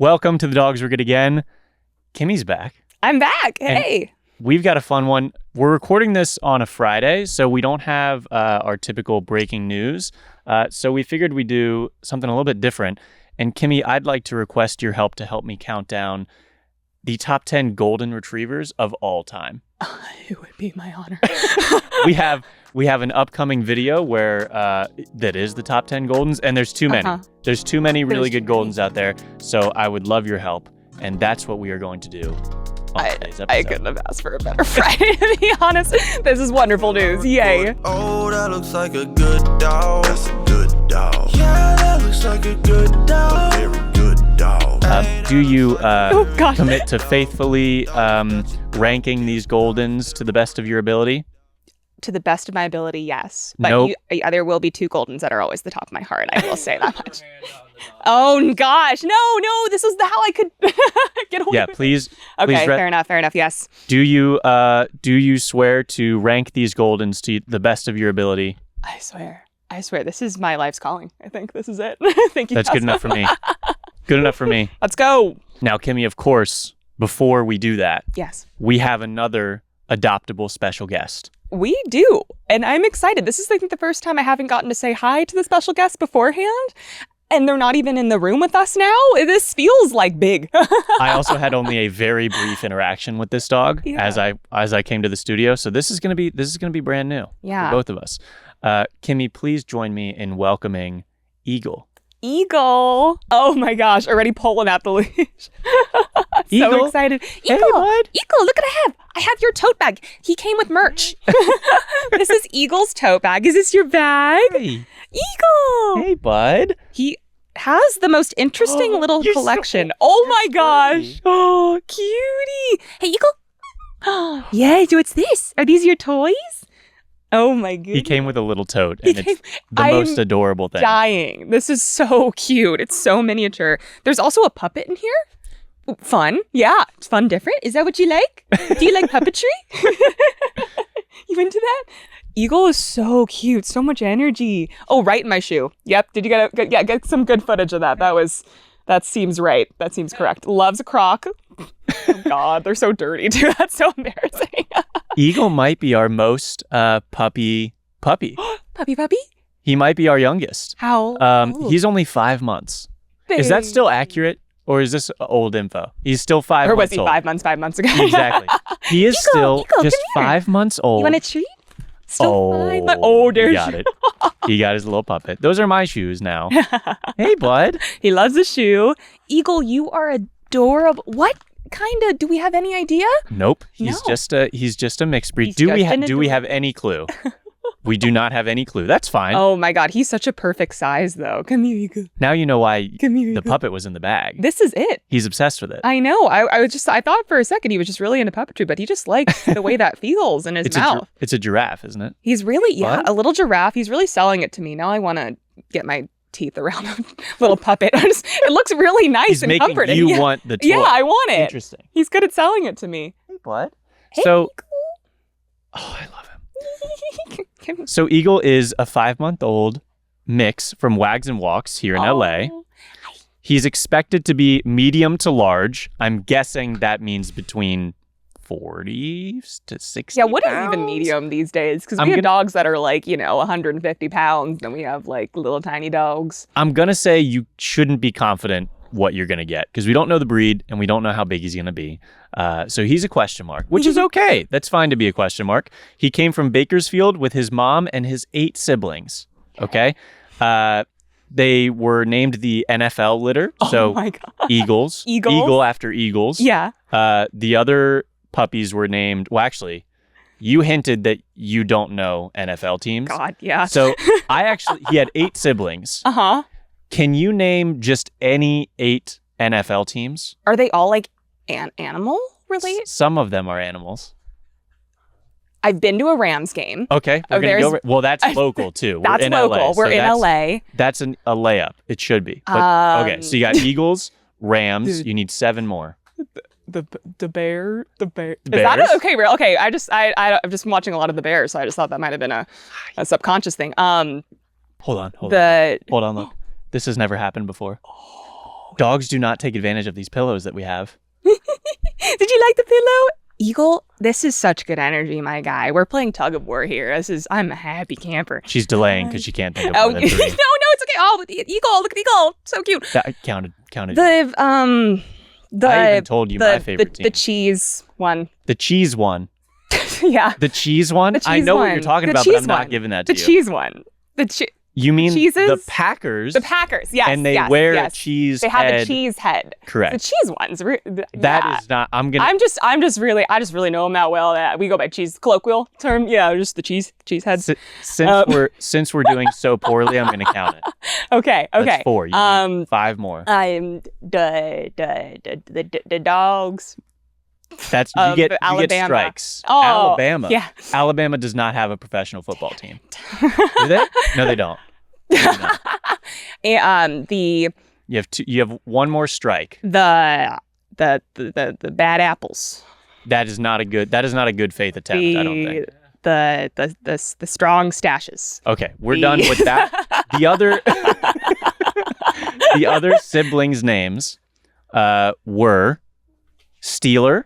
Welcome to The Dogs Were Good Again. Kimmy's back. I'm back. Hey. And we've got a fun one. We're recording this on a Friday, so we don't have our typical breaking news. So we figured we'd do something a little bit different. And Kimmy, I'd like to request your help to help me count down the top 10 golden retrievers of all time. It would be my honor. We have an upcoming video where that is the top 10 Goldens, and there's too many. There's too many really good Goldens out there, so I would love your help, and that's what we are going to do on today's episode. I couldn't have asked for a better Friday, to be honest. This is wonderful news. Yay. Oh, that looks like a good dog. That's a good dog. Yeah, that looks like a good dog. A very good dog. Do you commit to faithfully ranking these Goldens to the best of your ability? To the best of my ability, yes. But Nope. There will be two Goldens that are always the top of my heart. I will say that much. Oh, gosh. No. This is how I could get away with it. Please. Okay, fair enough. Yes. Do you swear to rank these Goldens to the best of your ability? I swear. This is my life's calling. I think this is it. Thank you. That's good enough for me. Good enough for me. Let's go. Now, Kimmy, of course, before we do that, Yes. we have another adoptable special guest. We do. And I'm excited. This is, I think, the first time I haven't gotten to say hi to the special guest beforehand. And they're not even in the room with us now. This feels like big. I also had only a very brief interaction with this dog as I came to the studio. So this is gonna be brand new for both of us. Kimmy, please join me in welcoming Eagle. Eagle. Oh my gosh, already pulling out the leash. Eagle. So excited. Eagle, hey, bud. Eagle, look what I have. I have your tote bag. He came with merch. This is Eagle's tote bag. Is this your bag? Hey. Eagle. Hey, bud. He has the most interesting little you're collection. so- Oh my you're gosh. funny. Oh, cutie. Hey, Eagle. Yeah, so what's this? Are these your toys? Oh my goodness. He came with a little tote, and it's the most adorable thing. Dying. This is so cute. It's so miniature. There's also a puppet in here. Fun. Yeah, it's fun, different. Is that what you like? Do you like puppetry? You into that? Eagle is so cute. So much energy. Oh, right in my shoe. Yep. Did you get some good footage of that? That seems right. That seems correct. Loves a croc. Oh God, they're so dirty too. That's so embarrassing. Eagle might be our most puppy. Puppy? He might be our youngest. How? He's only 5 months. Is that still accurate? Or is this old info? He's still 5 months old. Or was he 5 months? 5 months ago. Exactly. He is Eagle, just come here. 5 months old. You want a treat? Still 5 months. Oh, there's he got it. He got his little puppet. Those are my shoes now. Hey, bud. He loves the shoe. Eagle, you are adorable. What kind of? Do we have any idea? Nope. He's just a mixed breed. Do we have any clue? We do not have any clue. That's fine. Oh my God, he's such a perfect size though. Come here, Eagle. Now you know why Come here, the Eagle. puppet was in the bag. This is it. He's obsessed with it. I know. I thought for a second he was just really into puppetry, but he just likes the way that feels in his mouth. It's a giraffe, isn't it? He's really, What? a little giraffe. He's really selling it to me. Now I want to get my teeth around a little puppet. It looks really nice He's and making comforting. you want the toy. Yeah, I want it. Interesting. He's good at selling it to me. Hey, bud. Hey, So, oh, I love him. Eagle. So Eagle is a 5-month-old mix from Wags and Walks here in LA. He's expected to be medium to large. I'm guessing that means between 40 to 60 Yeah, what is pounds? even medium these days? Because we have dogs that are like, 150 pounds, and we have like little tiny dogs. I'm going to say you shouldn't be confident what you're going to get because we don't know the breed and we don't know how big he's going to be. So he's a question mark, which is okay. That's fine to be a question mark. He came from Bakersfield with his mom and his 8 siblings. Okay. They were named the NFL litter. So Oh my God. Eagles. Eagles? Eagle after Eagles. Yeah. The other puppies were named, well, actually, you hinted that you don't know NFL teams. God, yeah. So he had 8 siblings. Uh-huh. Can you name just any 8 NFL teams? Are they all like animal related? Some of them are animals. I've been to a Rams game. Okay, we're going to go. Well, that's local too. We're That's in local. LA, We're in LA. That's a layup. It should be. But, okay, so you got Eagles, Rams. You need 7 more. The bear. Is Bears? that it? Okay, okay. I'm just watching a lot of the Bears, so I just thought that might have been a subconscious thing. Hold on. Look. This has never happened before. Dogs do not take advantage of these pillows that we have. Did you like the pillow? Eagle, this is such good energy, my guy. We're playing tug of war here. I'm a happy camper. She's delaying because she can't think of Oh, more no, than 3. it's okay. Oh, the eagle, look at the eagle. So cute. That counted. The I even told you my favorite team. The cheese one. The cheese one. Yeah. The cheese one? The cheese I know what one. you're talking The about, but cheese I'm not one. giving that The to you. cheese one. You mean cheeses? the Packers? The Packers, yes. And they yes, wear yes. a cheese They have head. a cheese head. Correct. The cheese ones. That is not. I'm gonna. I just really know them that well. That we go by cheese colloquial term. Yeah, just the cheese heads. Since we're doing so poorly, I'm gonna count it. Okay. That's 4. You need 5 more. I'm the dogs. That's you get Alabama. strikes. Oh, Alabama. yeah. Alabama does not have a professional football team. Do they? No, they don't. They do not. And You have one more strike. the bad apples. That is not a good faith attempt. I don't think. The strong stashes. Okay, we're done with that. The other siblings' names were Steeler,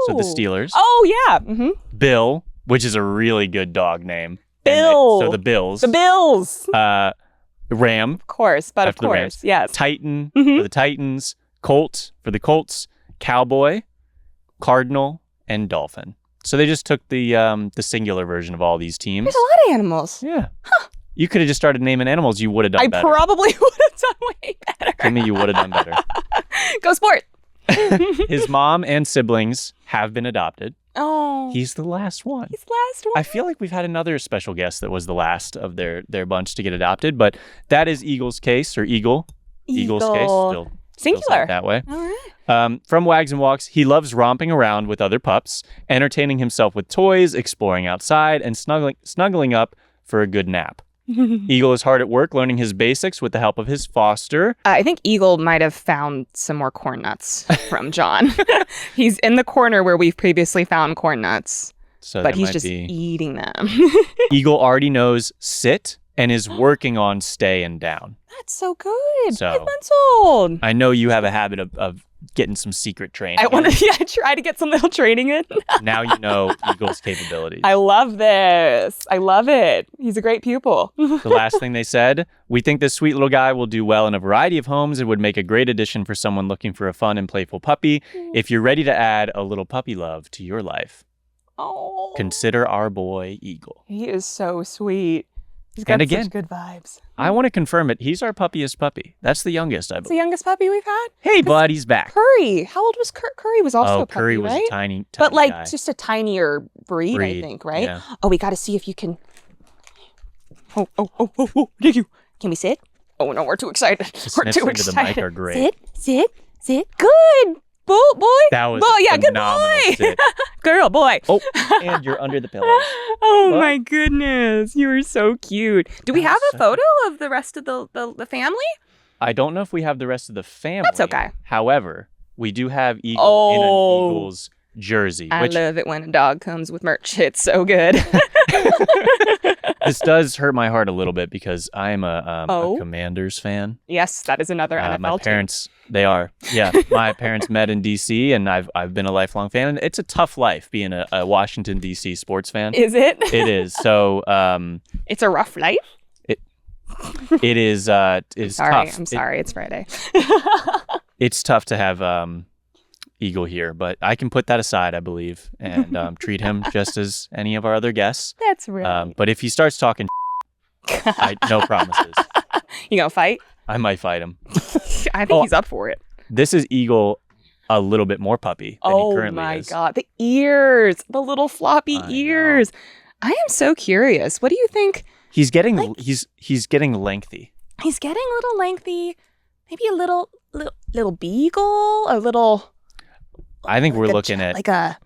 so the Steelers. Oh yeah. Mm-hmm. Bill, which is a really good dog name. Bill. So the Bills. The Bills. Ram. Of course, but After the of Rams. course, yes. Titan Mhm. for the Titans. Colt for the Colts. Cowboy, Cardinal, and Dolphin. So they just took the singular version of all these teams. There's a lot of animals. Yeah. You could have just started naming animals. You would have done I better. probably would have done way better. Kimmy, you would have done better. Go sport. His mom and siblings have been adopted. Oh. He's the last one. He's the last one. I feel like we've had another special guest that was the last of their bunch to get adopted, but that is Eagle's case, or Eagle's case. Still Singular. that way. All right. From Wags and Walks, he loves romping around with other pups, entertaining himself with toys, exploring outside, and snuggling up for a good nap. Eagle is hard at work learning his basics with the help of his foster. I think Eagle might have found some more corn nuts from John. He's in the corner where we've previously found corn nuts, So but that he's might just be... eating them. Eagle already knows sit and is working on stay and down. That's so good. So- 5 months old. I know you have a habit of getting some secret training. I want to try to get some little training in. Now you know Eagle's capabilities. I love this. I love it. He's a great pupil. The last thing they said, we think this sweet little guy will do well in a variety of homes and would make a great addition for someone looking for a fun and playful puppy. If you're ready to add a little puppy love to your life, Oh, consider our boy Eagle. he is so sweet. He's got And again, such good vibes. I want to confirm it. He's our puppiest puppy. That's the youngest, I It's the believe. youngest puppy we've had. Hey, bud, he's back. Curry. How old was Curry? Was also a puppy, Curry was right? a tiny But like guy. just a tinier breed, I think, right? Yeah. Oh, we got to see if you can. Oh! Did you? Can we sit? Oh no, we're too excited. The We're sniffs too into the excited. mic are great. Sit. Good. Boy. That was boy. a Yeah, good phenomenal boy. sit. Girl, boy. Oh, and you're under the pillows. Oh What? my goodness, you are so cute. Do we That have was a such photo of the rest of the family? I don't know if we have the rest of the family. That's okay. However, we do have Eagle Oh. in an Eagles jersey, I which love it when a dog comes with merch. It's so good. this does hurt my heart a little bit because I am a Oh. Commanders fan. Yes, that is another NFL My team. parents, they are. Yeah, my parents met in D.C. and I've been a lifelong fan. And it's a tough life being a Washington D.C. sports fan. Is it? It is. So It's a rough life. it is. It's Sorry, tough. I'm sorry. It's Friday. It's tough to have Eagle here, but I can put that aside, I believe, and treat him just as any of our other guests. That's right. But if he starts talking, no promises. You gonna fight? I might fight him. I think Oh, he's up for it. This is Eagle a little bit more puppy than he Oh currently my is. god, the ears, the little floppy I know. ears. I am so curious. What do you think? He's getting he's getting lengthy. He's getting a little lengthy. Maybe a little beagle, a little. I think we're like a looking at like a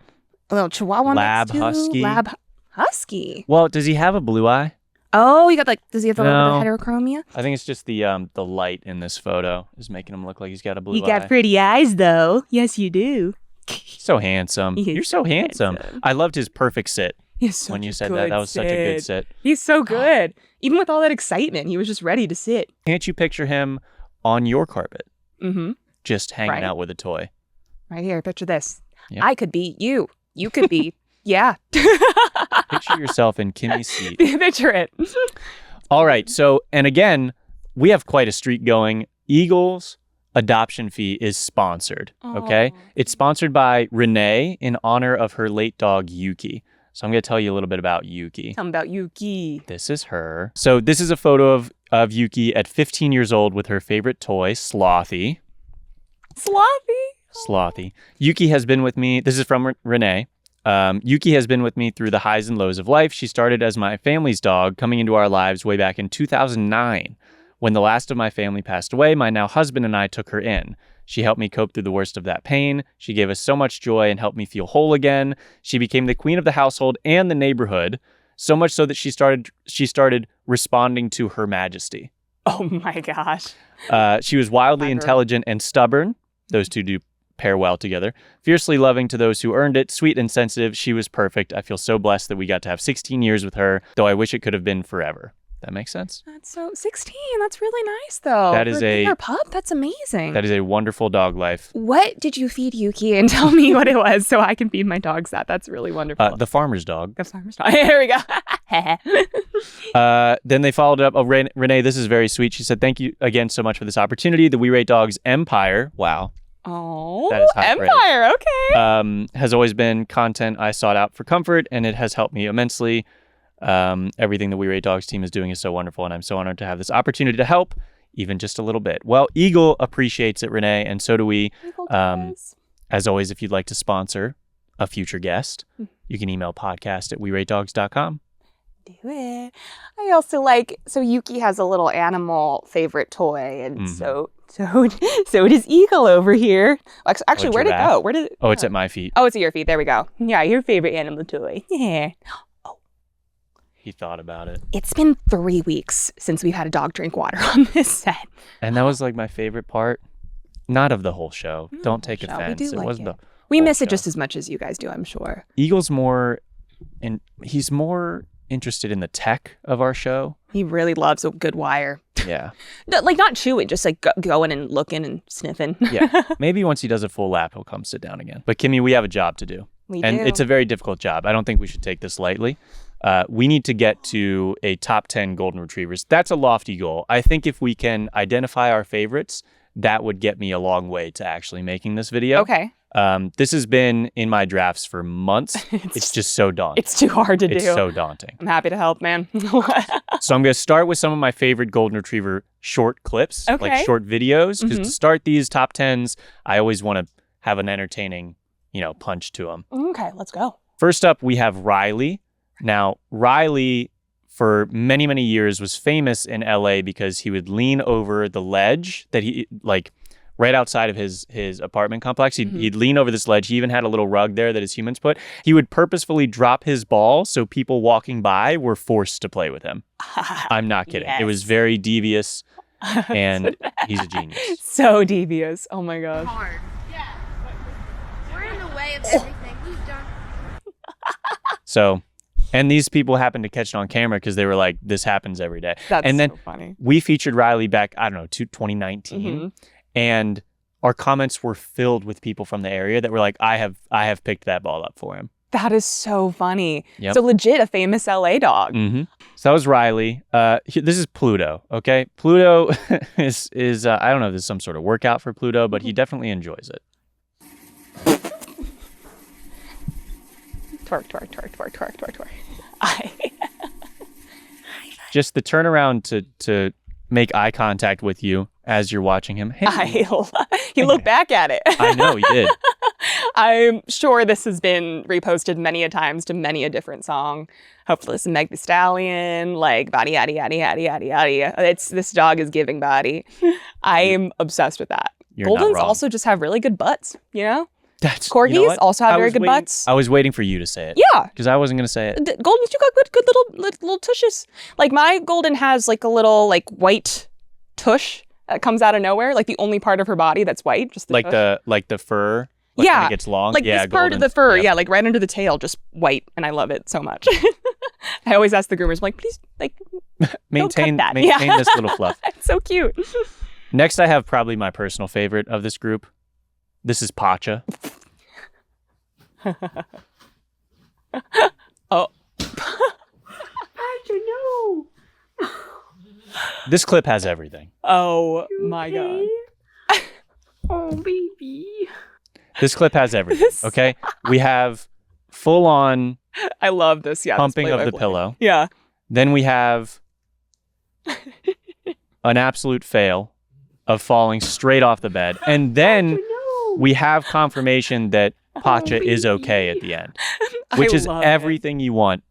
little Chihuahua lab mix too. husky. Lab husky. Well, does he have a blue eye? Oh, you got does he have the little No. bit of heterochromia? I think it's just the light in this photo is making him look like he's got a blue You eye. got pretty eyes though. Yes, you do. So handsome. He is You're so handsome. handsome. I loved his perfect sit He's such when you a said that. That was such a good sit. He's so good. Even with all that excitement, he was just ready to sit. Can't you picture him on your carpet? Mm-hmm. just hanging Right. out with a toy. Right here, picture this. Yeah. I could be you. You could be, yeah. Picture yourself in Kimmy's seat. Picture it. All right. So, and again, we have quite a streak going. Eagle's adoption fee is sponsored. Okay. Aw. It's sponsored by Renee in honor of her late dog, Yuki. So I'm going to tell you a little bit about Yuki. Tell me about Yuki. This is her. So this is a photo of Yuki at 15 years old with her favorite toy, Slothy. Slothy. Yuki has been with me. This is from Renee. Yuki has been with me through the highs and lows of life. She started as my family's dog, coming into our lives way back in 2009. When the last of my family passed away, my now husband and I took her in. She helped me cope through the worst of that pain. She gave us so much joy and helped me feel whole again. She became the queen of the household and the neighborhood, so much so that she started responding to Her Majesty. Oh my gosh. She was wildly Clever. intelligent and stubborn. Those two do pair well together. Fiercely loving to those who earned it. Sweet and sensitive. She was perfect. I feel so blessed that we got to have 16 years with her, though I wish it could have been forever. That makes sense? That's so 16. That's really nice though. That is For a pup. That's amazing. That is a wonderful dog life. What did you feed Yuki? And tell me what it was so I can feed my dogs that. That's really wonderful. The farmer's dog. The farmer's dog. Here we go. Then they followed up. Oh, Renee, this is very sweet. She said, "Thank you again so much for this opportunity. The We Rate Dogs Empire." Wow. Oh, That is high praise. Empire. Okay. Has always been content I sought out for comfort, and it has helped me immensely. Everything the We Rate Dogs team is doing is so wonderful, and I'm so honored to have this opportunity to help, even just a little bit. Well, Eagle appreciates it, Renee, and so do we. As always, if you'd like to sponsor a future guest, you can email podcast@weratedogs.com. Do it. I also like, so Yuki has a little animal favorite toy, and so does Eagle over here. Actually, where'd it giraffe. go? Where did it? Oh, it's at my feet. Oh, it's at your feet. There we go. Yeah, your favorite animal toy. Yeah. He thought about it. It's been 3 weeks since we've had a dog drink water on this set. And that was like my favorite part. Not of the whole show. Not Don't the whole take show. We offense. do It like wasn't it. the We whole miss it show. just as much as you guys do, I'm sure. Eagle's more, and he's more interested in the tech of our show. He really loves a good wire. Yeah. No, like not chewing, just like going and looking and sniffing. Yeah. Maybe once he does a full lap, he'll come sit down again. But Kimmy, we have a job to do. We And do. it's a very difficult job. I don't think we should take this lightly. We need to get to a top 10 golden retrievers. That's a lofty goal. I think if we can identify our favorites, that would get me a long way to actually making this video. Okay. This has been in my drafts for months. It's just so daunting. It's too hard to do. It's so daunting. I'm happy to help, man. So I'm going to start with some of my favorite golden retriever short clips, Okay. like short videos. Because to start these top 10s, I always want to have an entertaining, punch to them. Okay, let's go. First up, we have Riley. Now, Riley, for many, many years, was famous in LA because he would lean over the ledge that he, like, right outside of his apartment complex. He'd lean over this ledge. He even had a little rug there that his humans put. He would purposefully drop his ball so people walking by were forced to play with him. I'm not kidding. It was Yes. very devious, and he's a genius. So devious. Oh my gosh. Hard. Yeah. We're in the way of everything. Who's done? So, and these people happened to catch it on camera because they were like, this happens every day. That's and then so funny. we featured Riley back, I don't know, to 2019. And our comments were filled with people from the area that were like, I have picked that ball up for him. That is so funny. Yep. So legit a famous LA dog. So that was Riley. This is Pluto, okay? Pluto is I don't know if this is some sort of workout for Pluto, but he definitely enjoys it. Twerk, twerk, twerk, twerk, twerk, twerk, twerk. Just the turnaround to make eye contact with you as you're watching him. Hey, He looked back at it. I know he did. I'm sure this has been reposted many a times to many a different song. Hopefully it's Meg the Stallion, like body, yaddy, yaddy, yaddy, yaddy, yaddy. This dog is giving body. I'm obsessed with that. You're not Goldens wrong. also just have really good butts, you know? That's Corgis you know what? also have I very was good waiting- butts. I was waiting for you to say it. Yeah. Because I wasn't going to say it. Goldens, you got good little tushes. Like my Golden has like a little like white tush that comes out of nowhere. Like the only part of her body that's white. Just the Like tush. the fur. Like when it gets long. Like yeah, this part of the Goldens. fur, Yep. yeah, like right under the tail, just white, and I love it so much. I always ask the groomers, I'm like, please, like, Maintain that. maintain Yeah. this little fluff. it's so cute. Next, I have probably my personal favorite of this group. This is Pacha. Oh. Pacha, no. This clip has everything. Oh my God. Oh, baby. This clip has everything, okay? We have full-on I love this. Yeah. pumping this of the play-by-play. pillow. Yeah. Then we have an absolute fail of falling straight off the bed. And then we have confirmation that Pacha is okay at the end, which is love everything you want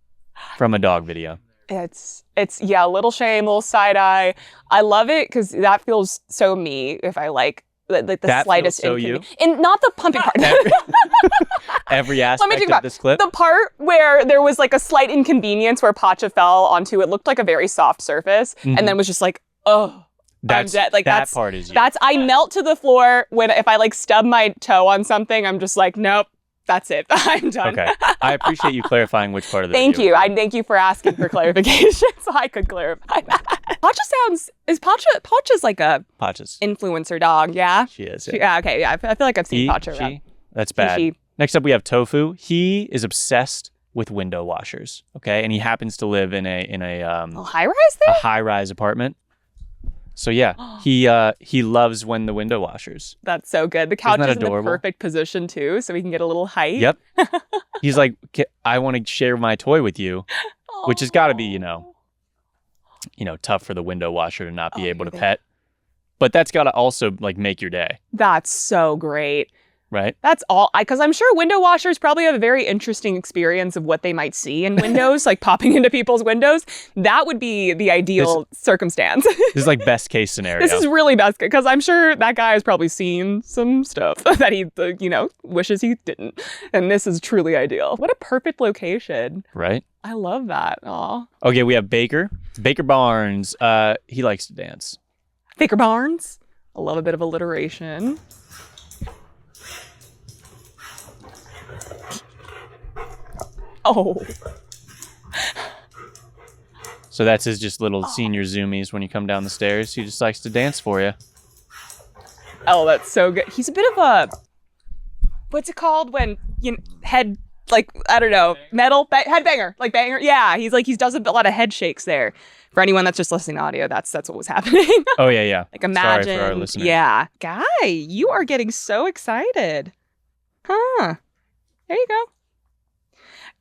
from a dog video. It's yeah, a little shame, a little side eye. I love it because that feels so me. If I like the That slightest feels so you? and not the pumping part. Every Let me aspect think of about this clip. the part where there was like a slight inconvenience where Pacha fell onto it looked like a very soft surface and then was just like, oh, That's, I'm dead. Like that that's part is you. that's I melt to the floor if I like stub my toe on something. I'm just like, nope, that's it. I'm done. Okay. I appreciate you clarifying which part of the Thank video. you. I thank you for asking for clarification so I could clarify that. Pacha's like a Pacha's. influencer dog, yeah? She is. Yeah, okay, yeah. I feel like I've seen Pacha around. That's bad. She. Next up, we have Tofu. He is obsessed with window washers. Okay, and he happens to live in a high rise there? high-rise apartment. So yeah, he loves when the window washers. That's so good. The couch that is in the adorable? perfect position too, so we can get a little height. Yep. He's like, I want to share my toy with you, which has got to be, you know, tough for the window washer to not be able to pet. But that's got to also like make your day, That's so great. right? That's all, because I'm sure window washers probably have a very interesting experience of what they might see in windows, like popping into people's windows. That would be the ideal circumstance. This is like best case scenario. This is really best, because I'm sure that guy has probably seen some stuff that he, wishes he didn't. And this is truly ideal. What a perfect location. right? I love that. Aw. Okay, we have Baker. Baker Barnes. He likes to dance. Baker Barnes. I love a bit of alliteration. Oh. So that's his just little senior zoomies when you come down the stairs. He just likes to dance for you. Oh, that's so good. He's a bit of a, what's it called when head, like, I don't know, metal headbanger, like banger. Yeah, he does a lot of head shakes there. For anyone that's just listening to audio, that's what was happening. Oh yeah. Like imagine. Sorry for our listeners. Yeah, guy, you are getting so excited. Huh? There you go.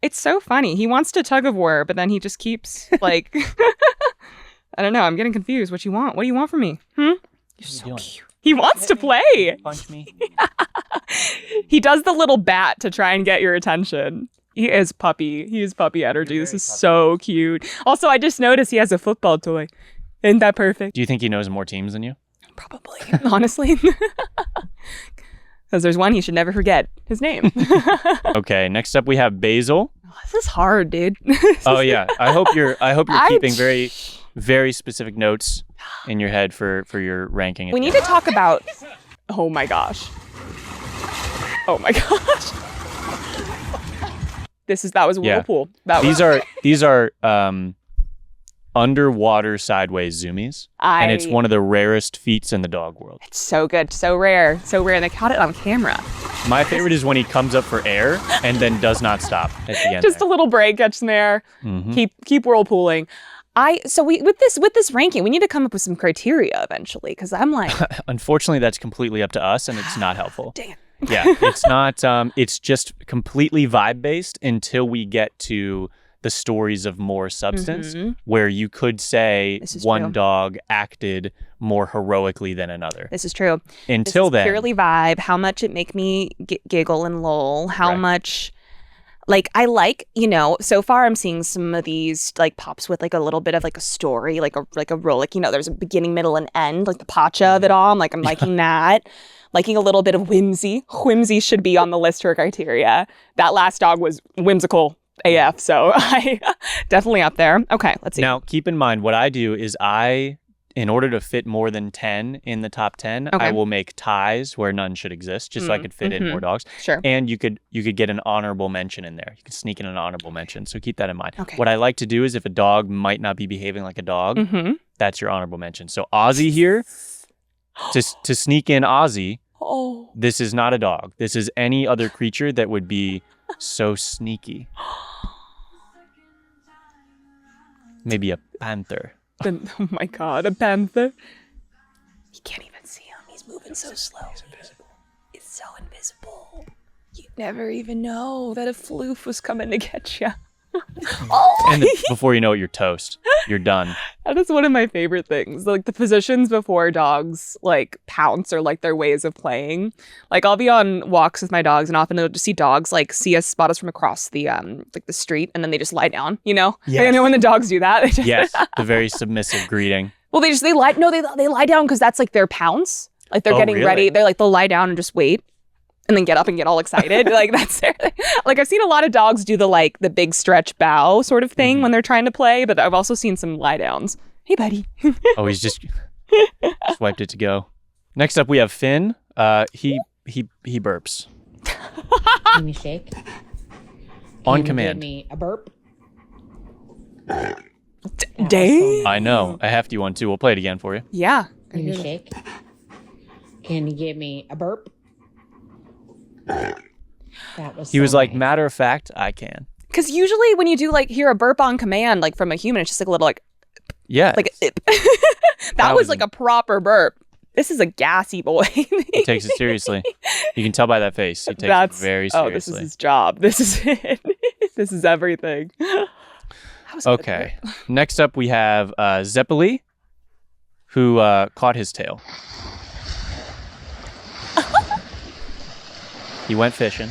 It's so funny. He wants to tug of war, but then he just keeps like, I don't know. I'm getting confused. What you want? What do you want from me? You're so cute. He wants to play. Punch me. He does the little bat to try and get your attention. He is puppy. He is puppy energy. This is so cute. Also, I just noticed he has a football toy. Isn't that perfect? Do you think he knows more teams than you? Probably, honestly. Because there's one he should never forget. His name. Okay, next up we have Basil. This is hard, dude. Oh yeah. I hope you're keeping very, very specific notes in your head for your ranking. We need to talk about. Oh my gosh. Oh my gosh. That was Yeah. Whirlpool. These are underwater sideways zoomies, and it's one of the rarest feats in the dog world. It's so good, so rare, and they caught it on camera. My favorite is when he comes up for air and then does not stop at the end. Just a little break, gets in there. Mm-hmm. Keep whirlpooling. With this ranking, we need to come up with some criteria eventually, because I'm like, Unfortunately, that's completely up to us, and it's not helpful. dang it. Yeah, it's not. It's just completely vibe based until we get to the stories of more substance, where you could say one true. dog acted more heroically than another. This is true. Until this is then, purely vibe. How much it make me giggle and lol. How Right. much. I like, so far I'm seeing some of these like pops with like a little bit of like a story, like a roll, there's a beginning, middle, and end, like the Pacha of it all. I'm liking that. Liking a little bit of whimsy. Whimsy should be on the list for criteria. That last dog was whimsical AF, so I definitely up there. Okay, let's see. now keep in mind what I do is in order to fit more than 10 in the top 10, Okay. I will make ties where none should exist, just so I could fit in more dogs. Sure. And you could get an honorable mention in there. You could sneak in an honorable mention. So keep that in mind. Okay. What I like to do is if a dog might not be behaving like a dog, Mm-hmm. that's your honorable mention. So Ozzie here, to sneak in Ozzie, Oh. this is not a dog. This is any other creature that would be so sneaky. Maybe a panther. Oh my god, a panther. You can't even see him. He's moving so slow. He's invisible. It's so invisible. You'd never even know that a floof was coming to get you. Oh! And before you know it, you're toast. You're done. That is one of my favorite things. Like the positions before dogs like pounce or like their ways of playing. Like I'll be on walks with my dogs and often they'll just see dogs like see us, spot us from across the like the street and then they just lie down, you know? Yes. Like, I know when the dogs do that. They just Yes, the very submissive greeting. Well, they lie down because that's like their pounce. Like they're getting really? ready. They'll lie down and just wait. And then get up and get all excited. Like that's their thing. Like I've seen a lot of dogs do the big stretch bow sort of thing when they're trying to play, but I've also seen some lie downs. Hey buddy. Oh, he's just wiped it to go. Next up we have Finn. He burps. Give me a shake. On Can you command. Give me a burp. Dang. I know. A hefty one too. We'll play it again for you. Yeah. Give me a shake. Can you give me a burp? That was. He was so like, nice. matter of fact, I can. Because usually when you do like hear a burp on command, like from a human, it's just like a little like Yeah. that was was like a proper burp. This is a gassy boy. He takes it seriously. You can tell by that face. He takes it very seriously. Oh, this is his job. This is it. This is everything. That was a good Okay. burp. Next up we have Zeppily, who caught his tail. He went fishing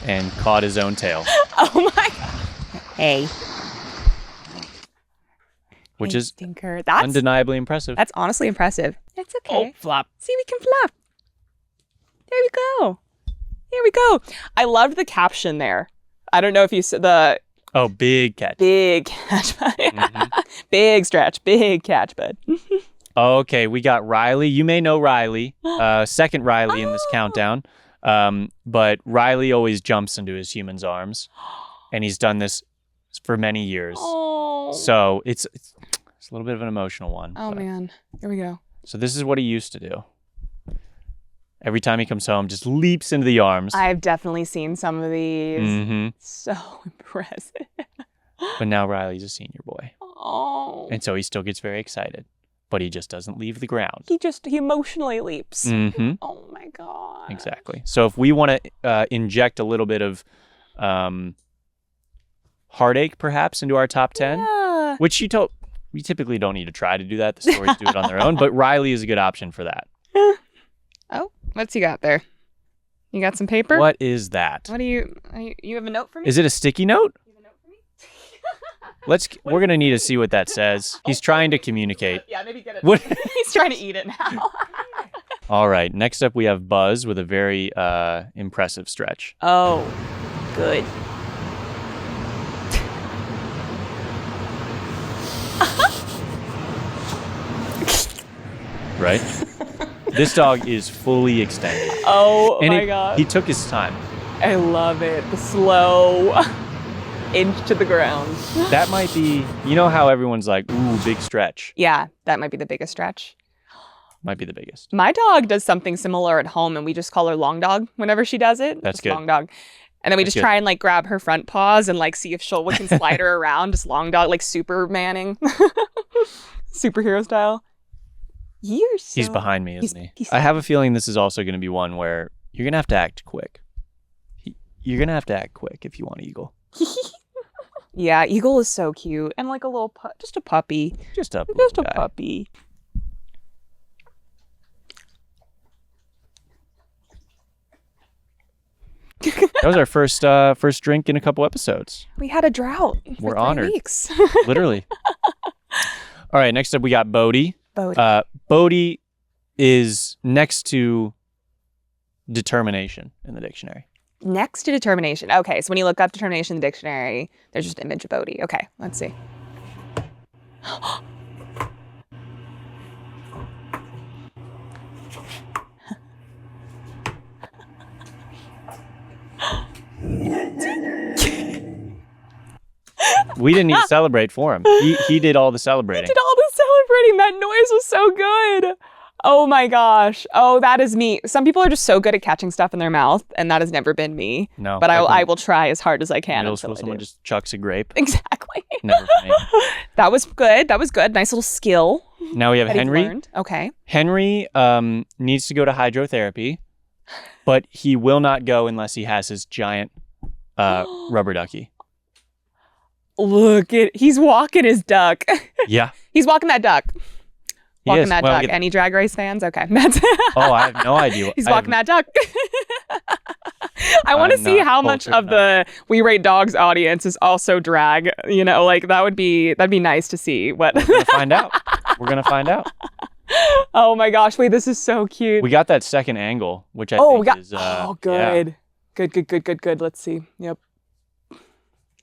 and caught his own tail, Oh my god. Hey. which Hey, is stinker. That's undeniably impressive. That's honestly impressive. That's okay. Oh, flop. See, we can flop. There we go. Here we go. I loved the caption there. I don't know if you said the Oh, big catch. big catch, bud. Mm-hmm. Big stretch, big catch, bud. Okay, we got Riley. You may know Riley, second Riley in this countdown. But Riley always jumps into his human's arms, and he's done this for many years. Oh. So it's a little bit of an emotional one. Oh but- man. Here we go. So this is what he used to do. Every time he comes home, just leaps into the arms. I've definitely seen some of these. Mm-hmm. So impressive. But now Riley's a senior boy, Oh. and so he still gets very excited, but he just doesn't leave the ground. He emotionally leaps. Mm-hmm. Oh my god. Exactly. So if we want to inject a little bit of heartache, perhaps, into our top 10, Yeah. which we typically don't need to try to do that. The stories do it on their own, but Riley is a good option for that. Oh, what's he got there? You got some paper? What is that? What do you have a note for me? Is it a sticky note? You have a note for me? We're going to need to see what that says. He's trying to communicate. Yeah, maybe get it. What? He's trying to eat it now. All right. Next up, we have Buzz with a very impressive stretch. Oh, good. Right? This dog is fully extended. Oh And my god. he took his time. I love it. The slow inch to the ground. That might be, you know how everyone's like, ooh, big stretch. Yeah, that might be the biggest stretch. Might be the biggest. My dog does something similar at home, and we just call her Long Dog whenever she does it. That's Just good. Long Dog. And then we That's just try and like grab her front paws and like see if we can slide her around. Just Long Dog, like Supermaning, superhero style. You're so... He's behind me, isn't he's- he? I have a feeling this is also going to be one where you're going to have to act quick. You're going to have to act quick if you want Eagle. Yeah, Eagle is so cute and like a little just a puppy, Just a just a guy. puppy. That was our first drink in a couple episodes. We had a drought. For We're 3 honored. weeks. Literally. All right, next up we got Bodhi. Bodhi. Bodhi is next to determination in the dictionary. Next to determination. Okay, so when you look up determination in the dictionary, there's just an image of Bodhi. Okay, let's see. We didn't even celebrate for him. He did all the celebrating. Did all the celebrating. That noise was so good. Oh my gosh. Oh, that is me. Some people are just so good at catching stuff in their mouth, and that has never been me. No. But I will try as hard as I can. Middle until school, I someone do. just chucks a grape. Exactly. Never for me. That was good. That was good. Nice little skill. Now we have that he's Henry. learned. Okay. Henry needs to go to hydrotherapy, but he will not go unless he has his giant rubber ducky. He's walking his duck. Yeah. He's walking that duck. He Walking is. that Well, duck. Any drag race fans? Okay. That's Oh, I have no idea. He's walking that duck. I want to I'm see not how much cultured of the We Rate Dogs audience is also drag. You know, like that'd be nice to see. What? We're gonna find out. We're gonna find out. Oh my gosh! Wait, this is so cute. We got that second angle, which I we think got. is. Good. Yeah. Good. Let's see. Yep.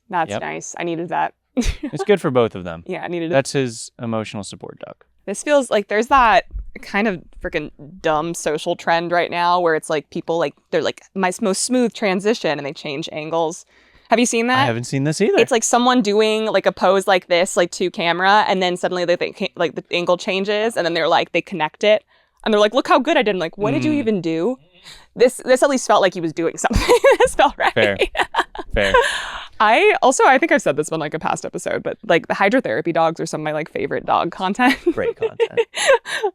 That's Yep. nice. I needed that. It's good for both of them. Yeah, I needed it. That's his emotional support duck. This feels like there's that kind of freaking dumb social trend right now where it's like people like they're like my most smooth transition and they change angles. Have you seen that? I haven't seen this either. It's like someone doing like a pose like this, like to camera, and then suddenly like the angle changes, and then they're like they connect it, and they're like, "Look how good I did!" I'm like, what did you even do? This at least felt like he was doing something. This felt right. Fair. I think I've said this on like a past episode, but like the hydrotherapy dogs are some of my like favorite dog content. Great content.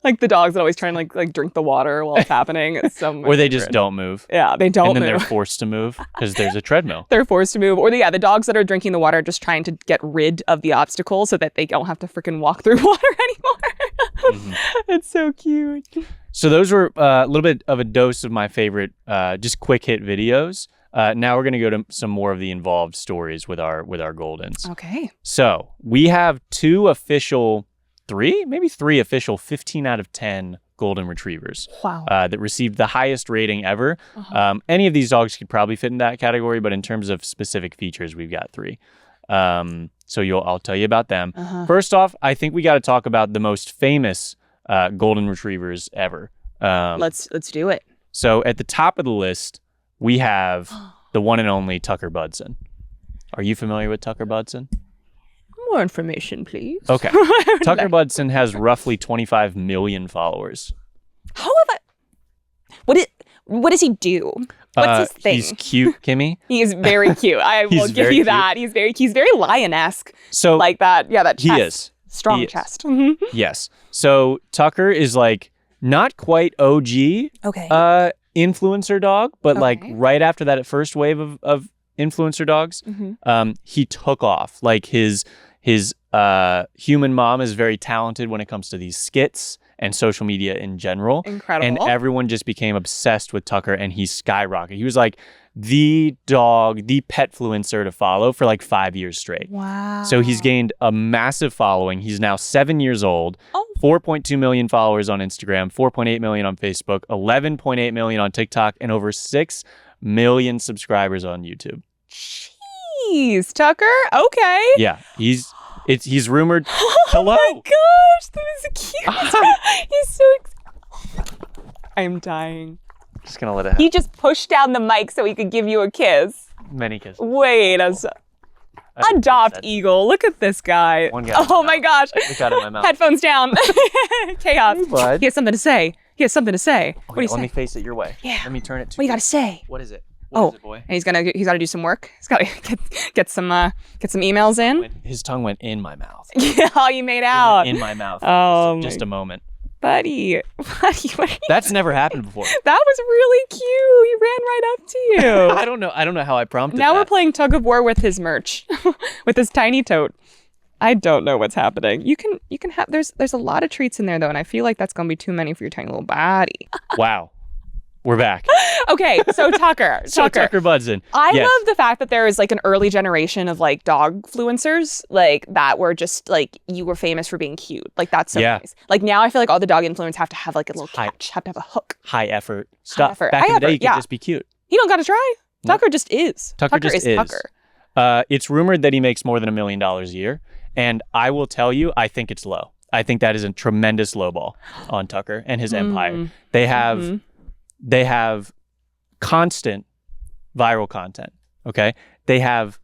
Like the dogs that always try and like drink the water while it's happening. It's so Or they just don't move. Yeah, they don't And then move. they're forced to move because there's a treadmill. They're forced to move. Or the dogs that are drinking the water are just trying to get rid of the obstacle so that they don't have to freaking walk through water anymore. It's so cute. So those were a little bit of a dose of my favorite just quick hit videos. Now we're going to go to some more of the involved stories with our Goldens. Okay. So we have three official 15 out of 10 Golden Retrievers. Wow. That received the highest rating ever. Any of these dogs could probably fit in that category, but in terms of specific features, we've got 3. So I'll tell you about them. First off, I think we got to talk about the most famous Golden Retrievers ever. Let's do it. So at the top of the list, we have the one and only Tucker Budzyn. Are you familiar with Tucker Budzyn? More information, please. Okay. Tucker Budzyn has roughly 25 million followers. How have I... What does he do? What's his thing? He's cute, Kimmy. He is very cute. I will give very you cute. that. He's very lion-esque. So Like that. Yeah, that chest. he is. Strong He is. chest. Mhm. Yes. So Tucker is like not quite OG Okay. influencer dog, but like Okay. right after that first wave of influencer dogs, he took off. Like his human mom is very talented when it comes to these skits and social media in general. Incredible. And everyone just became obsessed with Tucker, and he skyrocketed. He was like the petfluencer to follow for like 5 years straight. Wow. So he's gained a massive following. He's now 7 years old. Oh. 4.2 million followers on Instagram, 4.8 million on Facebook, 11.8 million on TikTok, and over 6 million subscribers on YouTube. Jeez, Tucker. Okay. Yeah, he's rumored. Hello. Oh my gosh, that is cute. He's so I am dying. Just gonna let it happen. He just pushed down the mic so he could give you a kiss. Many kisses. Wait a second. Adopt Eagle. Look at this guy. One guy. Oh my gosh. Look out of my mouth. Headphones down. Chaos. Hey, bud. He has something to say. What do you Let say? me face it your way. Yeah. Let me turn it to What do you got to say? What is it? Oh, What is it, boy? and he's got to do some work. He's got to get some emails in. His tongue went in my mouth. Yeah, all you made It out. went in my mouth. Oh, Just a moment. buddy. What are you... That's never happened before. That was really cute. He ran right up to you. I don't know how I prompted Now that. we're playing tug of war with his merch, with his tiny tote. I don't know what's happening. You can have there's a lot of treats in there though, and I feel like that's gonna be too many for your tiny little body. Wow. We're back. Okay, so Tucker. So Tucker Budzyn. I Yes. love the fact that there is like an early generation of like dog fluencers like that were just like you were famous for being cute. Like that's so Yeah. nice. Like now I feel like all the dog influencers have to have like a little High- catch, have to have a hook. High effort stuff. effort. Back in High the day, effort, you could yeah. just be cute. You don't gotta try. Nope. Tucker just is. Tucker just is. Tucker. It's rumored that he makes more than $1 million a year. And I will tell you, I think it's low. I think that is a tremendous low ball on Tucker and his empire. They have constant viral content. Okay. They have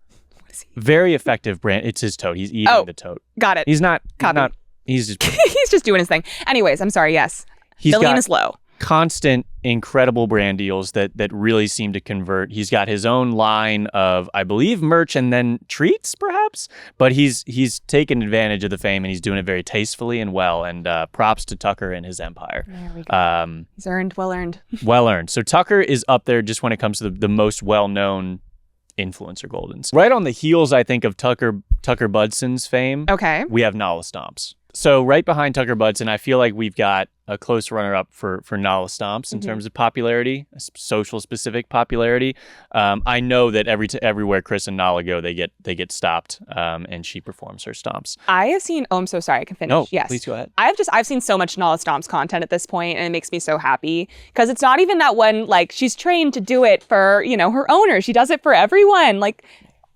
very effective brand. It's his tote. He's eating the tote. Got it. He's not, Copy. he's just, He's just doing his thing. Anyways, I'm sorry. Yes. He's Million got is low. constant, incredible brand deals that really seem to convert. He's got his own line of, I believe, merch and then treats, perhaps. But he's taken advantage of the fame, and he's doing it very tastefully and well. And props to Tucker and his empire. There we go. He's well earned. Well earned. So Tucker is up there just when it comes to the most well-known influencer Goldens. Right on the heels, I think, of Tucker Budzyn's fame. Okay. We have Nala Stomps. So right behind Tucker Budzyn, I feel like we've got a close runner-up for Nala Stomps in terms of popularity, social-specific popularity. I know that everywhere Chris and Nala go, they get stopped, and she performs her stomps. I have seen. Oh, I'm so sorry. I can finish. No, yes. please go ahead. I've seen so much Nala Stomps content at this point, and it makes me so happy because it's not even that one. Like, she's trained to do it for her owner. She does it for everyone. Like,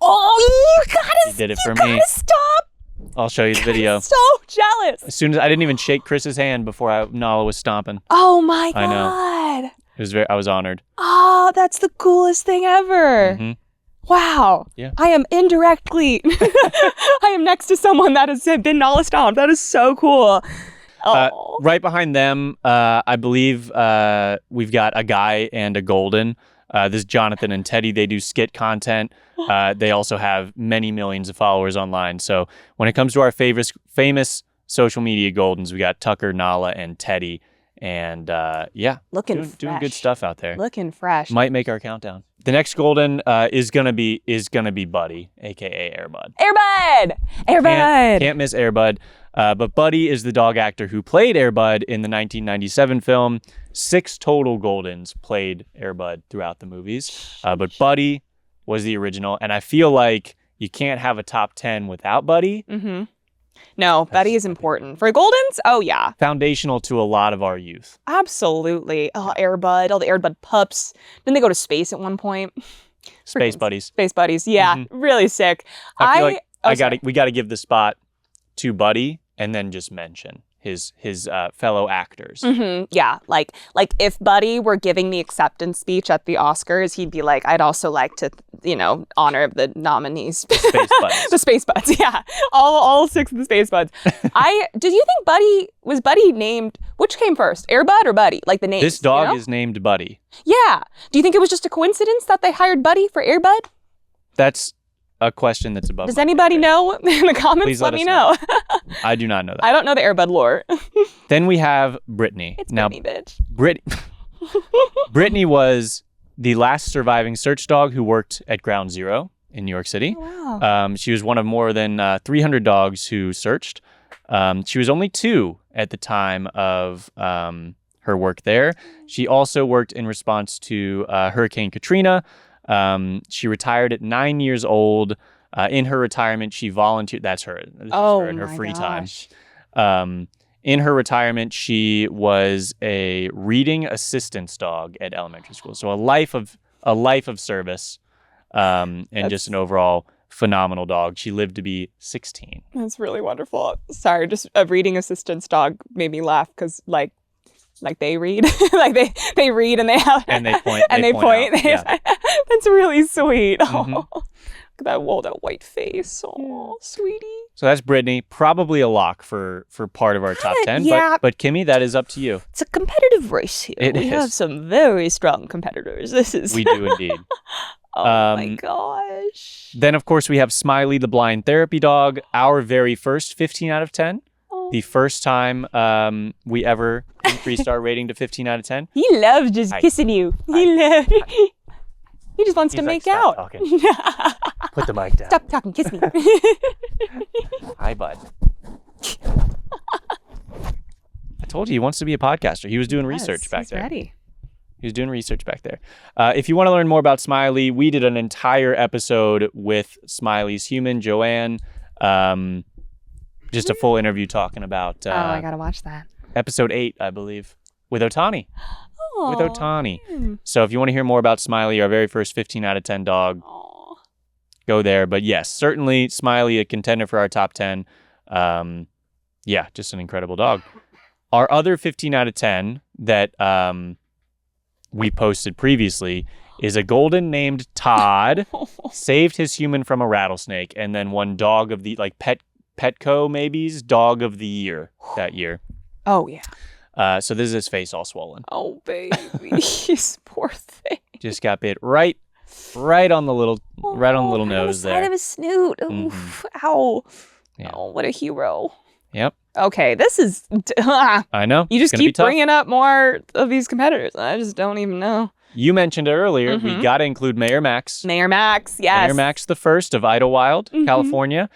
oh, you gotta. She did it for me. me. Stop. I'll show you the video. So jealous. As soon as I didn't even shake Chris's hand before Nala was stomping. Oh my God. I know. I was honored. Oh, that's the coolest thing ever. Mm-hmm. Wow. Yeah. I am indirectly. I am next to someone that has been Nala stomped. That is so cool. Oh. Right behind them, I believe we've got AGuyAndAGolden. This is Jonathan and Teddy. They do skit content. They also have many millions of followers online. So when it comes to our famous social media Goldens, we got Tucker, Nala, and Teddy. And doing good stuff out there. Looking fresh. Might make our countdown. The next Golden is gonna be Buddy, aka Airbud. Airbud. Can't miss Airbud. But Buddy is the dog actor who played Airbud in the 1997 film. 6 total Goldens played Airbud throughout the movies. But Buddy was the original. And I feel like you can't have a top 10 without Buddy. Mm-hmm. No, Buddy is important. For Goldens, oh yeah. Foundational to a lot of our youth. Absolutely. Oh, Airbud, all the Airbud pups. Didn't they go to space at one point? Space Buddies. Space Buddies, yeah. Mm-hmm. Really sick. I feel like we got to give the spot to Buddy and then just mention his fellow actors. Mm-hmm. Yeah, like if Buddy were giving the acceptance speech at the Oscars, he'd be like, I'd also like to, honor the nominees. Space Buds. The Space Buds, yeah. All 6 of the Space Buds. Did you think Buddy named, which came first, Airbud or Buddy? Like the name. This dog is named Buddy. Yeah. Do you think it was just a coincidence that they hired Buddy for Airbud? That's a question that's above. Does anybody know in the comments? Please let me know. I do not know that. I don't know the Airbud lore. Then we have Brittany. It's now, Brittany, bitch. Brittany was the last surviving search dog who worked at Ground Zero in New York City. Oh, wow. She was one of more than 300 dogs who searched. She was only 2 at the time of her work there. She also worked in response to Hurricane Katrina. She retired at 9 years old. In her retirement, she volunteered. That's her. This is her in her free time. In her retirement, she was a reading assistance dog at elementary school. So a life of service, and just an overall phenomenal dog. She lived to be 16. That's really wonderful. Sorry, just a reading assistance dog made me laugh because like they read, like they read and they have and they point and they point. Yeah. That's really sweet. Mm-hmm. Oh, look at that white face. Oh, sweetie. So that's Brittany, probably a lock for part of our top 10. Yeah. But Kimmy, that is up to you. It's a competitive race here. We have some very strong competitors. We do indeed. Oh my gosh. Then of course we have Smiley, the blind therapy dog, our very first 15 out of 10. The first time we ever increased our rating to 15 out of 10. He loves just kissing you. He just wants to make out. Talking. Put the mic down. Stop talking. Kiss me. Hi, bud. I told you he wants to be a podcaster. He was doing research back there. Ready. He was doing research back there. If you want to learn more about Smiley, we did an entire episode with Smiley's human, Joanne. Just a full interview talking about... I gotta watch that. Episode 8, I believe, with Otani. Aww. With Otani. So if you want to hear more about Smiley, our very first 15 out of 10 dog, go there. But yes, certainly Smiley, a contender for our top 10. Yeah, just an incredible dog. Our other 15 out of 10 that we posted previously is a Golden named Todd, saved his human from a rattlesnake, and then won dog of the, like Petco maybe's dog of the year that year. Oh, yeah. So this is his face all swollen. Oh, baby. Poor thing. Just got bit right on the little nose Side there. of his snoot. Oof. Ow. Yeah. Oh, what a hero. Yep. Okay, this is... I know. You It's just gonna be keep tough. bringing up more of these competitors. I just don't even know. You mentioned it earlier. We got to include Mayor Max. Mayor Max, yes. Mayor Max the First of Idlewild, California.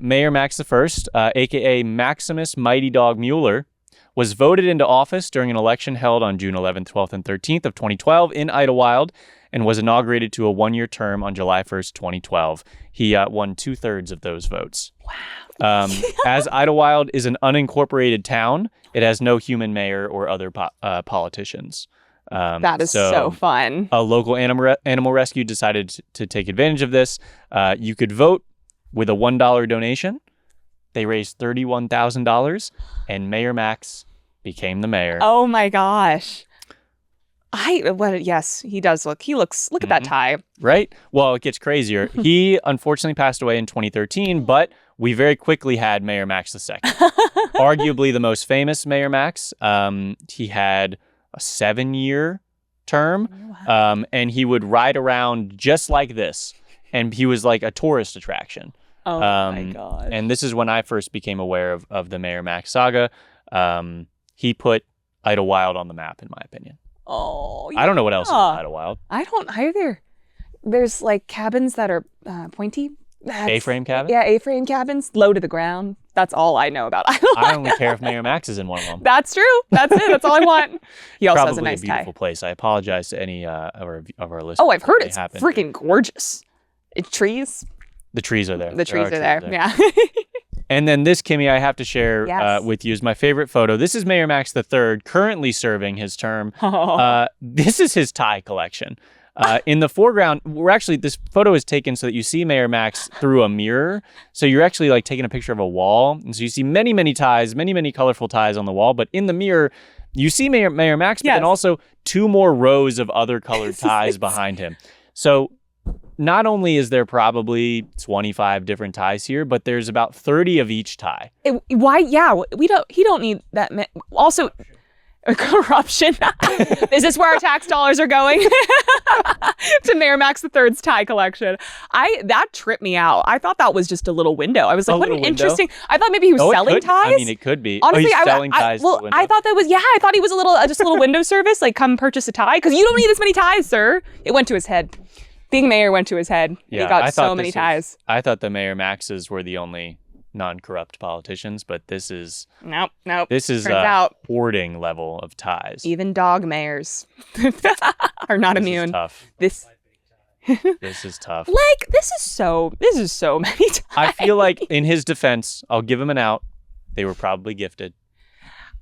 Mayor Max the First, a.k.a. Maximus Mighty Dog Mueller, was voted into office during an election held on June 11th, 12th, and 13th of 2012 in Idlewild and was inaugurated to a one-year term on July 1st, 2012. He won 2/3 of those votes. Wow. As Idlewild is an unincorporated town, it has no human mayor or other politicians. That is so fun. A local animal rescue decided to take advantage of this. You could vote with a $1 donation. They raised $31,000, and Mayor Max became the mayor. Oh my gosh. Yes, he does look at that tie. Right? Well, it gets crazier. He unfortunately passed away in 2013, but we very quickly had Mayor Max II. Arguably the most famous Mayor Max. He had a 7-year term, and he would ride around just like this, and he was like a tourist attraction. Oh my gosh. And this is when I first became aware of the Mayor Max saga. He put Idlewild on the map, in my opinion. Oh, yeah. I don't know what else is in Idlewild. I don't either. There's like cabins that are pointy. A-frame cabin? Yeah, A-frame cabins, low to the ground. That's all I know about Idlewild. I only care if Mayor Max is in one of them. That's true. That's it. That's all I want. He also Probably has a nice beautiful tie. place. I apologize to any of our listeners. Oh, I've heard if it's they happen. freaking gorgeous. Trees. The trees are there. The trees are there. Yeah. And then this, Kimmy, I have to share Yes. with you is my favorite photo. This is Mayor Max III, currently serving his term. This is his tie collection. In the foreground, this photo is taken so that you see Mayor Max through a mirror. So you're actually like taking a picture of a wall. And so you see many, many ties, many, many colorful ties on the wall. But in the mirror, you see Mayor Max, but then also 2 more rows of other colored ties behind him. So not only is there probably 25 different ties here, but there's about 30 of each tie. Why? Yeah, he don't need that. Also, corruption. Is this where our tax dollars are going? To Mayor Max III's tie collection. That tripped me out. I thought that was just a little window. I was like, what an interesting. I thought maybe he was selling could. ties. I mean, it could be. Honestly, he's selling ties. Well, to the window. I thought that was. Yeah, I thought he was a little just a little window service. Like, come purchase a tie because you don't need this many ties, sir. It went to his head. Being mayor went to his head. Yeah, he got so many ties. I thought the Mayor Maxes were the only non-corrupt politicians, but this is Nope. this is Turns out hoarding level of ties. even dog mayors are not immune. This is tough. This This is tough. like this is so many ties. I feel like in his defense, I'll give him an out. They were probably gifted.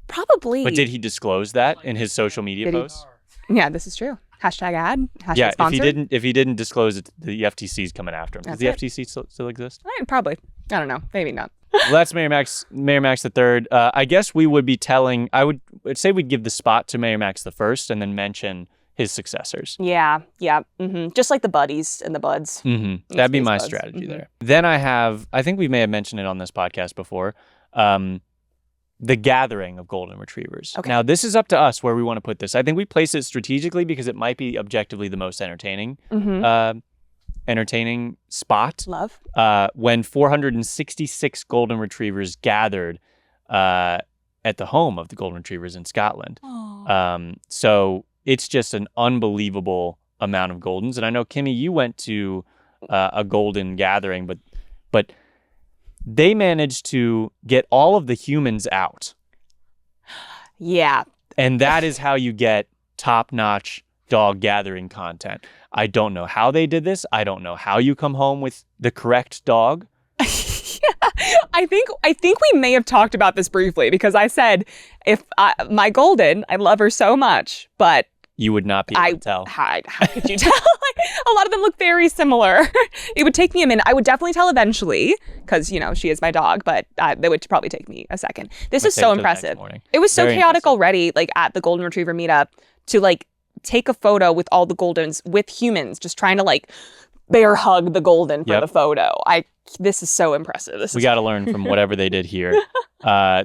Probably. But did he disclose that in his social media Did he? posts? Yeah, this is true. Hashtag ad. Hashtag Yeah, sponsored. if he didn't disclose it, the FTC's coming after him. Does That's the FTC still exist? Probably. I don't know. Maybe not. Well, that's Mayor Max III. I guess we would be telling. I would say we'd give the spot to Mayor Max I and then mention his successors. Yeah. Just like the buddies and the buds. That'd be my buds. strategy there. Then I think we may have mentioned it on this podcast before, the gathering of golden retrievers. Okay. Now, this is up to us where we want to put this. I think we place it strategically because it might be objectively the most entertaining spot. Love. When 466 golden retrievers gathered at the home of the golden retrievers in Scotland. So it's just an unbelievable amount of goldens. And I know, Kimmy, you went to a golden gathering, but they managed to get all of the humans out. Yeah. And that is how you get top-notch dog gathering content. I don't know how they did this. I don't know how you come home with the correct dog. I think we may have talked about this briefly because I said my golden, I love her so much, but You would not be able to tell. How could you tell? A lot of them look very similar. It would take me a minute. I would definitely tell eventually because, she is my dog, but that would probably take me a second. This is so impressive. It was so Very chaotic impressive. already, like at the Golden Retriever meetup to take a photo with all the Goldens with humans, just trying to bear hug the Golden for Yep. the photo. This is so impressive. We got to learn from whatever they did here.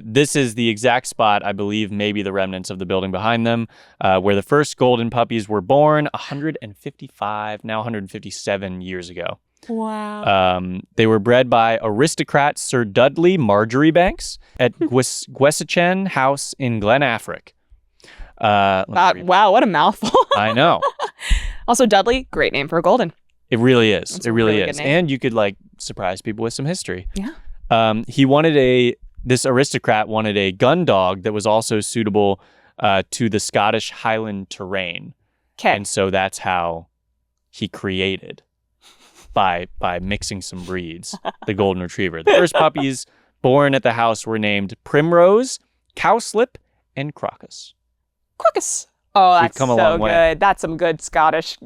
This is the exact spot, I believe, maybe the remnants of the building behind them, where the first golden puppies were born 155, now 157 years ago. Wow. They were bred by aristocrat Sir Dudley Marjoribanks at Gwesichen House in Glen Affric. Wow, what a mouthful. I know. Also, Dudley, great name for a golden. It really is. That's It a really really is. good name. And you could like surprise people with some history. Yeah. This aristocrat wanted a gun dog that was also suitable to the Scottish Highland terrain. Okay. And so that's how he created by mixing some breeds, the golden retriever. The first puppies born at the house were named Primrose, Cowslip, and Crocus. Crocus. Oh, that's come a so long good. way. That's some good Scottish.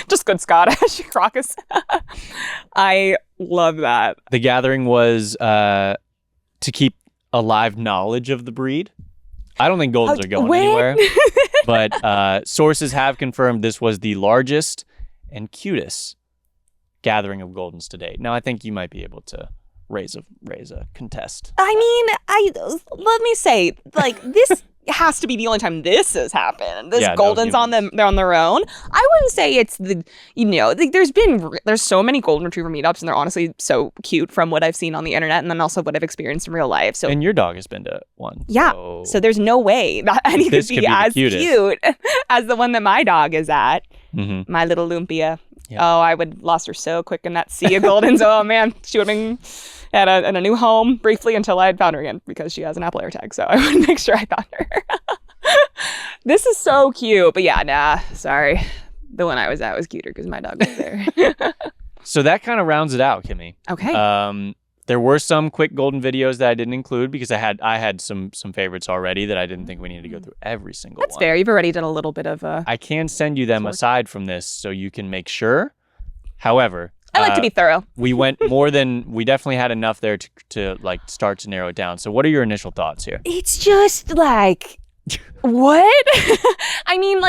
Just good Scottish. Crocus. I love that. The gathering was to keep alive knowledge of the breed. I don't think Goldens are going anywhere, but sources have confirmed this was the largest and cutest gathering of Goldens to date. Now, I think you might be able to raise a contest. I mean, let me say, like, this has to be the only time this has happened. This Yeah, no Goldens they're on their own. I wouldn't say it's there's so many golden retriever meetups, and they're honestly so cute from what I've seen on the internet, and then also what I've experienced in real life. So And your dog has been to one. yeah, so there's no way that any could This be could be the as cutest. cute as the one that my dog is at. Mm-hmm. My little Lumpia. Yeah. Oh, I would lost her so quick in that sea of Goldens. Oh man, she would have been in a new home briefly until I had found her again because she has an Apple AirTag. So I would make sure I found her. This is so cute, but yeah, nah, sorry. The one I was at was cuter because my dog was there. So that kind of rounds it out, Kimmy. Okay. There were some quick golden videos that I didn't include because I had some favorites already that I didn't think we needed to go through every single That's one. fair. You've already done a little bit of I can send you them Sort. aside from this so you can make sure. However, I like to be thorough. we went more than we definitely had enough there to like start to narrow it down. So what are your initial thoughts here? It's just like, what? I mean,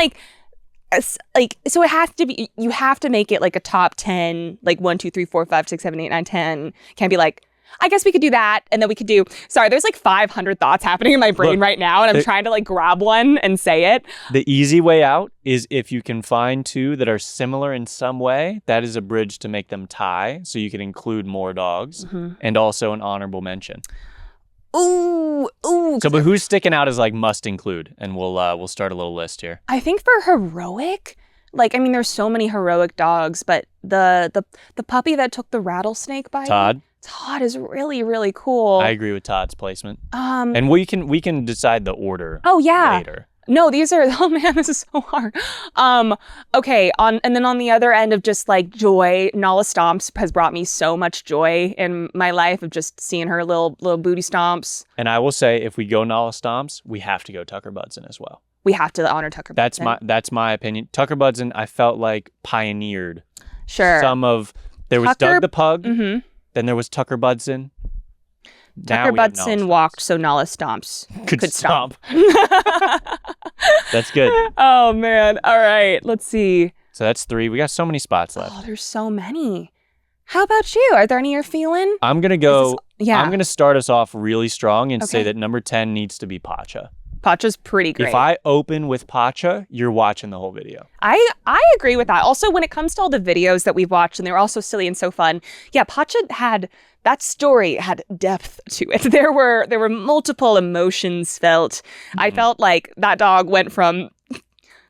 so it has to be, you have to make it like a top 10, like 1, 2, 3, 4, 5, 6, 7, 8, 9, 10. Can't be like, I guess we could do that. And then we could do, sorry, there's like 500 thoughts happening in my brain Look, right now. And I'm trying to like grab one and say it. The easy way out is if you can find two that are similar in some way, that is a bridge to make them tie. So you can include more dogs and also an honorable mention. Ooh. So, but who's sticking out as like must include? And we'll start a little list here. I think for heroic, like, I mean, there's so many heroic dogs, but the puppy that took the rattlesnake bite. Todd is really, really cool. I agree with Todd's placement. And And we can decide the order. Oh yeah. Later. No, these are, oh man, this is so hard. Okay, and then on the other end of just like joy, Nala Stomps has brought me so much joy in my life of just seeing her little booty stomps. And I will say, if we go Nala Stomps, we have to go Tucker Budzyn as well. We have to honor Tucker. That's Budzyn. my opinion. Tucker Budzyn, I felt like pioneered Sure. some of. There was Tucker- Doug the Pug. Mm-hmm. Then there was Tucker Budzyn. Tucker Budzyn walked so Nala Stomps could stomp. That's good. Oh man! All right, let's see. So that's 3. We got so many spots left. Oh, there's so many. How about you? Are there any you're feeling? I'm gonna go. Yeah. I'm gonna start us off really strong and say Okay. that number 10 needs to be Pacha. Pacha's pretty great. If I open with Pacha, you're watching the whole video. I agree with that. Also, when it comes to all the videos that we've watched, and they were all so silly and so fun, yeah, Pacha that story had depth to it. There were multiple emotions felt. I felt like that dog went from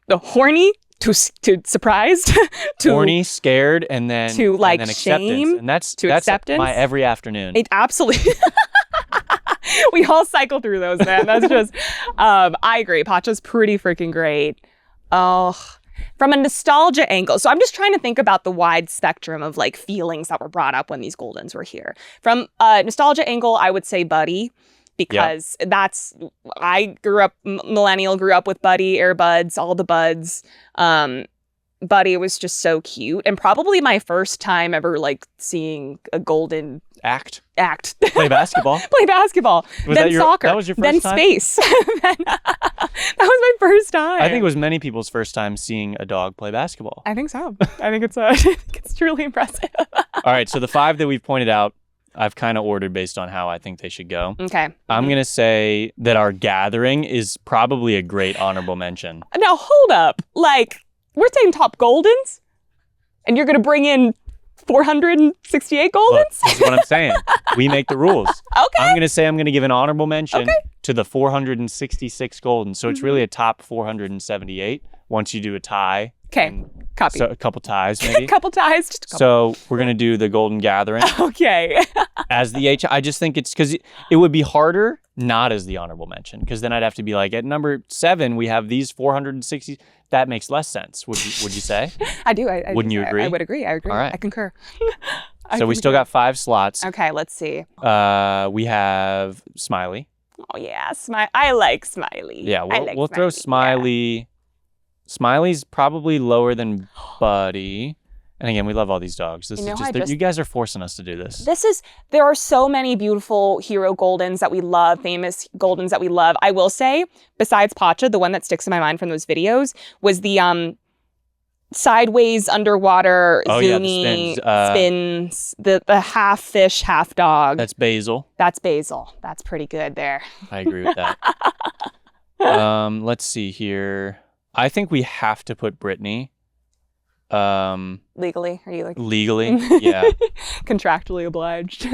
the horny to surprised to Horny, scared, and then to, like, and then acceptance. shame, And that's to that's acceptance. my every afternoon. It absolutely. We all cycle through those, man. That's just. I agree. Pacha's pretty freaking great. Oh, from a nostalgia angle. So I'm just trying to think about the wide spectrum of like feelings that were brought up when these Goldens were here. From a nostalgia angle, I would say Buddy, because I grew up millennial, grew up with Buddy, Airbuds, all the buds. Buddy was just so cute, and probably my first time ever like seeing a golden Act. play basketball. Was then that soccer, that was your first then time? space. That was my first time. I think it was many people's first time seeing a dog play basketball. I think so. I think it's truly impressive. All right, so the 5 that we've pointed out, I've kind of ordered based on how I think they should go. Okay. I'm going to say that our gathering is probably a great honorable mention. Now hold up. Like, we're saying top Goldens, and you're gonna bring in 468 Goldens? Look, this is what I'm saying. We make the rules. Okay. I'm going to say I'm going to give an honorable mention to the 466 Goldens. So it's really a top 478 once you do a tie. Okay. Copy. So a couple ties maybe. A couple ties. Just a couple. So we're going to do the Golden Gathering Okay. as the I just think it's because it would be harder not as the honorable mention, because then I'd have to be like, at number 7, we have these 460. That makes less sense. Would you say? I do. Wouldn't you agree? I would agree. I agree. All right. I concur. So we still got 5 slots. Okay, let's see. We have Smiley. Oh yeah, I like Smiley. Yeah, I like we'll throw Yeah. Smiley. Smiley's probably lower than Buddy. And again, we love all these dogs. This You know, is I just, just- you guys are forcing us to do this. There are so many beautiful hero Goldens that we love, famous Goldens that we love. I will say, besides Pacha, the one that sticks in my mind from those videos was the sideways underwater Oh, yeah, the Zoomie spins. spins, the half fish, half dog. That's Basil. That's Basil. That's pretty good there. I agree with that. Let's see here. I think we have to put Brittany. Legally, are you like Legally, yeah. contractually obliged?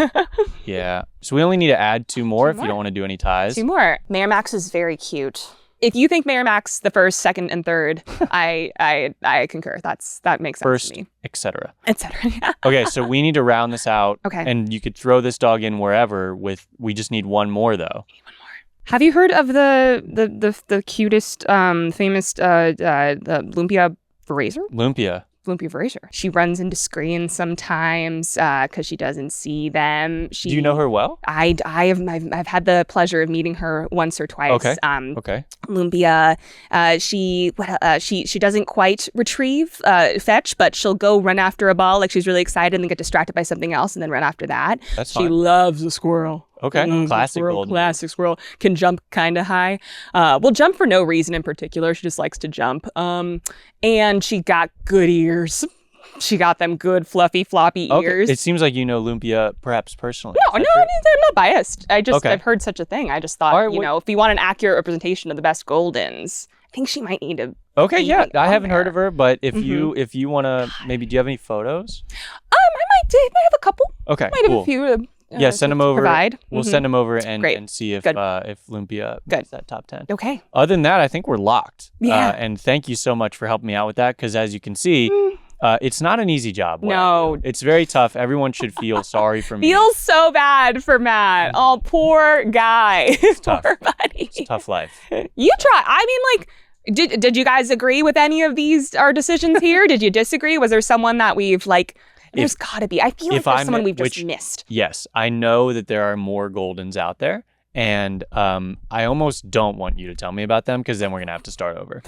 Yeah. So we only need to add 2 more if more. you don't want to do any ties. 2 more. Mayor Max is very cute. If you think Mayor Max the first, second, and third, I concur. That makes sense First, to me. etc. Etc. Yeah. Okay, so we need to round this out. Okay. And you could throw this dog in wherever we just need 1 more though. Have you heard of the cutest famous the Lumpia Lumpia. Voracious? She runs into screens sometimes because she doesn't see them. Do you know her well? I've had the pleasure of meeting her once or twice. Okay. Okay. Lumpia, she doesn't quite retrieve fetch, but she'll go run after a ball like she's really excited and then get distracted by something else and then run after that. That's She fine. loves a squirrel. Okay. Loves a Classic squirrel, Golden. Classic squirrel. Can jump kind of high. Will jump for no reason in particular. She just likes to jump. And she got good ears. She got them good fluffy floppy ears. It seems like you know Lumpia perhaps personally. No, I'm not biased. Okay. I've heard such a thing. I just thought, All right, if you want an accurate representation of the best Goldens, I think she might need to. Okay, yeah. be I on haven't heard there. of her, but if you want to, maybe, do you have any photos? I might have a couple. Okay, Might have cool. a few. Yeah, send them to over. Provide. We'll Mhm. send them over Great. and see if Good. Lumpia Good. makes that top 10. Okay. Other than that, I think we're locked. Yeah. And thank you so much for helping me out with that, because as you can see, it's not an easy job. what I No. do. It's very tough. Everyone should feel sorry for me. Feels so bad for Matt. Oh, poor guy. tough. Poor buddy. It's a tough life. You try. I mean, like, did you guys agree with any of our decisions here? Did you disagree? Was there someone that we've There's gotta be. I feel like there's someone we've just missed. Yes, I know that there are more Goldens out there. And I almost don't want you to tell me about them, because then we're going to have to start over.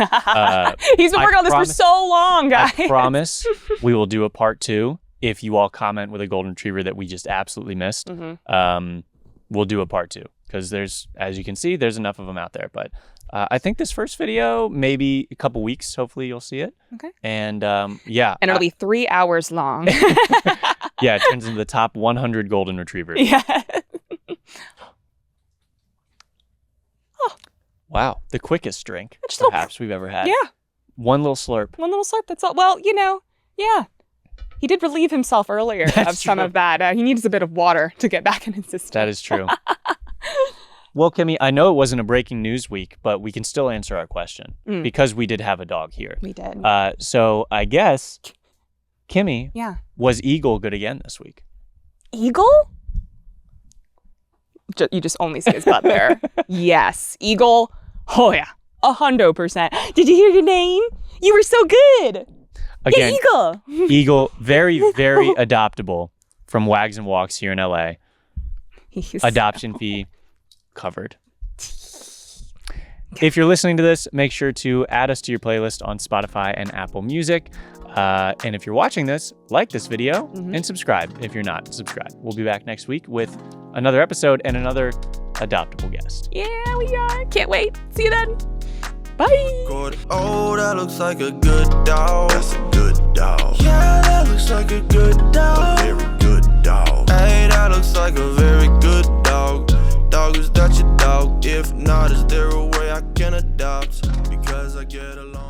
He's been working on this for so long, guys. I promise we will do a part 2 if you all comment with a golden retriever that we just absolutely missed. We'll do a part 2, because as you can see, there's enough of them out there. But I think this first video, maybe a couple weeks, hopefully you'll see it. Okay. And yeah. And it'll be 3 hours long. Yeah, it turns into the top 100 golden retrievers. Yeah. Wow, the quickest drink Just a little- perhaps we've ever had. Yeah. One little slurp. One little slurp, that's all. Well, yeah. He did relieve himself earlier of some true. of that. He needs a bit of water to get back in his system. That is true. Well, Kimmy, I know it wasn't a breaking news week, but we can still answer our question because we did have a dog here. We did. So I guess, Kimmy, Yeah. was Eagle good again this week? Eagle? You just only see his butt there. Yes. Eagle. Oh, yeah. 100%. Did you hear your name? You were so good. Again, Yeah, Eagle. Eagle, very, very adoptable from Wags and Walks here in LA. He's Adoption fee covered. If you're listening to this, make sure to add us to your playlist on Spotify and Apple Music. And if you're watching this, like this video and subscribe if you're not subscribed. We'll be back next week with another episode and another adoptable guest. Yeah, we are. Can't wait. See you then. Bye. Oh, that looks like a good dog. That's a good dog. Yeah, that looks like a good dog. A very good dog. Hey, that looks like a very good dog. Dog, is that your dog? If not, is there a way I can adopt? Because I get along.